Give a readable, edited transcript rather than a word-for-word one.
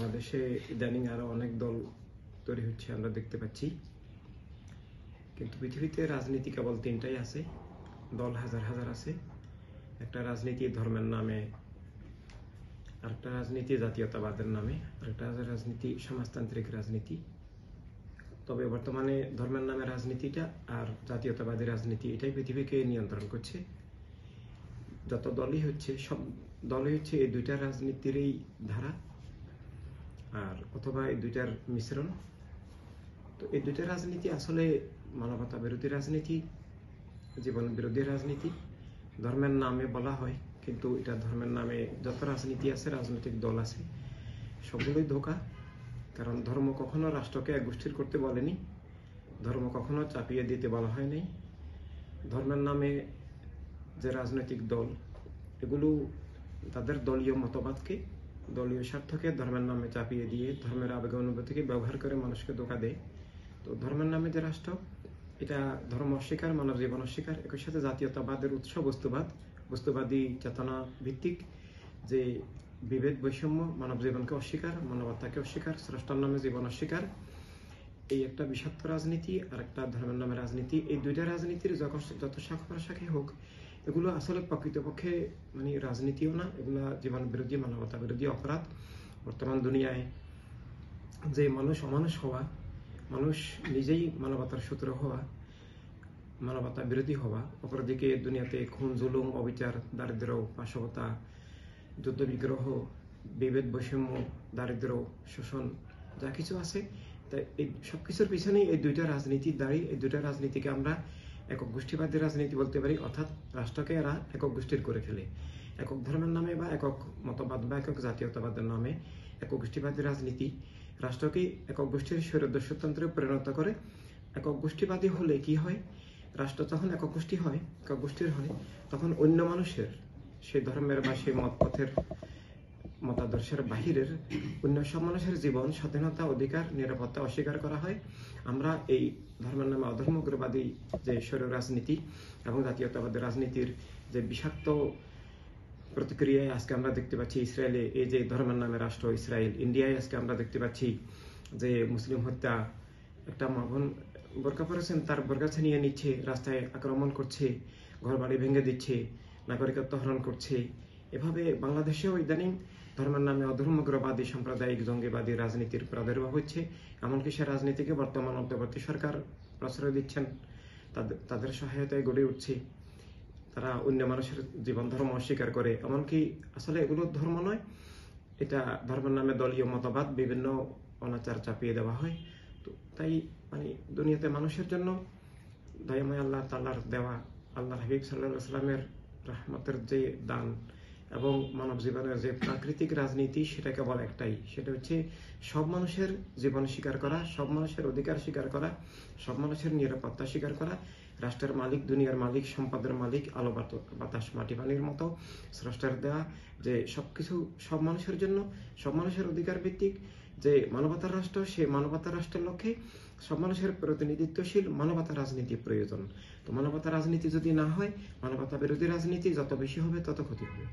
বাংলাদেশে ইদানিং আরো অনেক দল তৈরি হচ্ছে আমরা দেখতে পাচ্ছি, কিন্তু পৃথিবীতে রাজনীতি কেবল তিনটাই আছে। দল হাজার হাজার আছে। একটা রাজনীতি ধর্মের নামে, আরেকটা রাজনীতি জাতীয়তাবাদের নামে, আরেকটা রাজনীতি সমাজতান্ত্রিক রাজনীতি। তবে বর্তমানে ধর্মের নামে রাজনীতিটা আর জাতীয়তাবাদী রাজনীতি এটাই পৃথিবীকে নিয়ন্ত্রণ করছে। যত দলই হচ্ছে, সব দলই হচ্ছে এই দুইটা রাজনীতিরই ধারা আর অথবা এই দুইটার মিশ্রণ। তো এই দুইটা রাজনীতি আসলে মানবতা বিরোধী রাজনীতি, জীবন বিরোধী রাজনীতি। ধর্মের নামে বলা হয়, কিন্তু এটা ধর্মের নামে যত রাজনীতি আছে, রাজনৈতিক দল আছে, সবগুলোই ধোঁকা। কারণ ধর্ম কখনো রাষ্ট্রকে এক গোষ্ঠীর করতে বলেনি, ধর্ম কখনো চাপিয়ে দিতে বলা হয় নাই। ধর্মের নামে যে রাজনৈতিক দল, এগুলো তাদের দলীয় মতবাদকে, দলীয় স্বার্থকে ধর্মের নামে চাপিয়ে দিয়ে ধর্মের আবেগ অনুভূতিকে ব্যবহার করে মানুষকে ধোঁকা দেয়। তো ধর্মের নামে যে রাষ্ট্র, এটা ধর্ম অস্বীকার, মানব জীবন অস্বীকার, একই সাথে জাতীয়তাবাদের উৎস বস্তুবাদী চেতনা ভিত্তিক যে বিভেদ বৈষম্য, মানব জীবনকে অস্বীকার, মানবতাকে অস্বীকার, স্রষ্টার নামে জীবন অস্বীকার, এই একটা বিষাক্ত রাজনীতি আর একটা ধর্মের নামে রাজনীতি। এই দুইটা রাজনীতির যত শাখা হোক, এগুলো আসলে প্রকৃতপক্ষে রাজনীতিও না, এগুলা জীবন বিরোধী, মানবতা বিরোধী অপরাধ। বর্তমান দুনিয়ায় যে মানুষ অমানুষ হওয়া, মানুষ নিজেই মানবতার শত্রু হওয়া, মানবতা বিরোধী হওয়া, অপরদিকে দুনিয়াতে খুন, জুলুম, অবিচার, দারিদ্র্য, পাশবতা, যুদ্ধবিগ্রহ, বিভেদ বৈষম্য, দারিদ্র্য, শোষণ, যা কিছু আছে, তাই এই সবকিছুর পিছনেই এই দুইটা রাজনীতির দাঁড়িয়ে। এই দুইটা রাজনীতিকে আমরা একক গোষ্ঠীবাদী রাজনীতি বলতে পারি, অর্থাৎ রাষ্ট্রকে এরা একক গোষ্ঠীর করে ফেলে। একক ধর্মের নামে বা একক মতবাদ বা একক জাতীয়তাবাদের নামে একক গোষ্ঠীবাদী রাজনীতি রাষ্ট্রকে একক গোষ্ঠীর স্বৈরদস্যুতন্ত্রে পরিণত করে। একক গোষ্ঠীবাদী হলে কি হয়? রাষ্ট্র যখন একক গোষ্ঠী হয়, একক গোষ্ঠীর হয়, তখন অন্য মানুষের, সেই ধর্মের বা সেই মতপথের, মতাদর্শের বাহিরের অন্য সব মানুষের জীবন, স্বাধীনতা, অধিকার, নিরাপত্তা অস্বীকার করা হয়। আমরা এই ধর্মের নামে অধর্ম উগ্রবাদী যে স্বৈর রাজনীতি এবং জাতীয়তাবাদী রাজনীতির যে বিষাক্ত প্রতিক্রিয়ায় আজকে আমরা দেখতে পাচ্ছি ইসরায়েলে, এই যে ধর্মের নামে রাষ্ট্র ইসরায়েল, ইন্ডিয়ায় আজকে আমরা দেখতে পাচ্ছি যে মুসলিম হত্যা, একটা মা বোন বোরকা পরেছেন, তার বোরকা ছিনিয়ে নিচ্ছে, রাস্তায় আক্রমণ করছে, ঘর বাড়ি ভেঙে দিচ্ছে, নাগরিকত্ব হরণ করছে। এভাবে বাংলাদেশেও ইদানিং ধর্মের নামে অধর্মগ্রবাদী, সাম্প্রদায়িক, জঙ্গিবাদী রাজনীতির প্রাদুর্ভাব হচ্ছে। এমনকি সে রাজনীতিকে বর্তমান অন্তর্বর্তী সরকার প্রশ্রয় দিচ্ছেন, তাদের সহায়তায় গড়ে উঠছে। তারা অন্য মানুষের জীবন ধর্ম অস্বীকার করে, এমনকি আসলে এগুলো ধর্ম নয়, এটা ধর্মের নামে দলীয় মতবাদ, বিভিন্ন অনাচার চাপিয়ে দেওয়া হয়। তো তাই দুনিয়াতে মানুষের জন্য দয়াময় আল্লাহ তাআলার দেওয়া, আল্লাহ হাবিব সাল্লাল্লাহু আলাইহি ওয়াসাল্লামের রহমতের যে দান এবং মানব জীবনের যে প্রাকৃতিক রাজনীতি, সেটা কেবল একটাই, সেটা হচ্ছে সব মানুষের জীবন স্বীকার করা, সব মানুষের অধিকার স্বীকার করা, সব মানুষের নিরাপত্তা স্বীকার করা। রাষ্ট্রের মালিক, দুনিয়ার মালিক, সম্পদের মালিক, আলো বাতাস মাটি পানির মতো স্রষ্টার দেওয়া যে সবকিছু সব মানুষের জন্য, সব মানুষের অধিকার ভিত্তিক যে মানবতার রাষ্ট্র, সেই মানবতার রাষ্ট্রের লক্ষ্যে সব মানুষের প্রতিনিধিত্বশীল মানবতা রাজনীতি প্রয়োজন। তো মানবতা রাজনীতি যদি না হয়, মানবতা বিরোধী রাজনীতি যত বেশি হবে তত ক্ষতি হবে।